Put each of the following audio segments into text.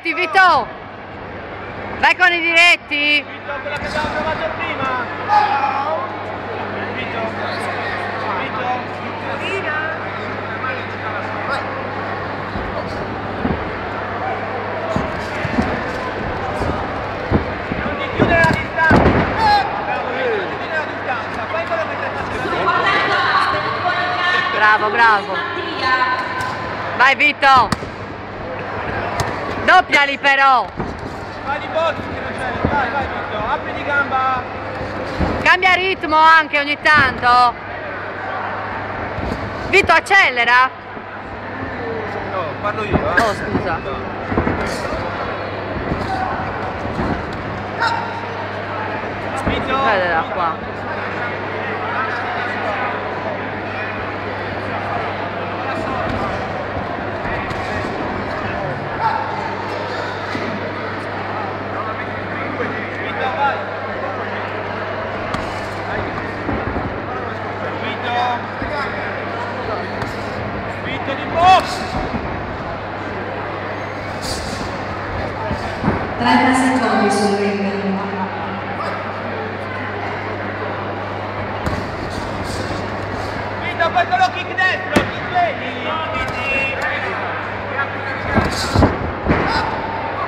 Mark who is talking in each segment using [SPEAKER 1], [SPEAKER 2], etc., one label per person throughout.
[SPEAKER 1] diretti, Vito! Vai con i diretti!
[SPEAKER 2] Vito, quella che abbiamo trovato prima! Vito! Non ti chiudere la distanza! Bravo, Vito, non ti chiudere la distanza! Fai quello che stai facendo!
[SPEAKER 1] Bravo, bravo! Vai Vito! Doppiali però!
[SPEAKER 2] Vai di box che non c'è! Vai, vai Vito! Apri di gamba!
[SPEAKER 1] Cambia ritmo anche ogni tanto! Vito accelera!
[SPEAKER 2] No, parlo io,
[SPEAKER 1] Oh scusa!
[SPEAKER 2] Vito!
[SPEAKER 1] Vede da qua!
[SPEAKER 2] Vito di box!
[SPEAKER 3] 30 secondi sul ring.
[SPEAKER 2] Vito, poi con lo kick destro, kick vedi?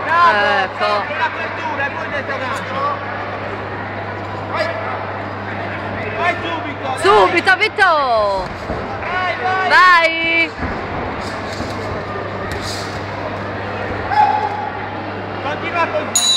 [SPEAKER 2] Bravo!
[SPEAKER 1] Ecco.
[SPEAKER 2] Con l'apertura e poi destro gancio. Vai subito!
[SPEAKER 1] Subito Vito!
[SPEAKER 2] Vai, vai!
[SPEAKER 1] Vai!
[SPEAKER 2] Continua così!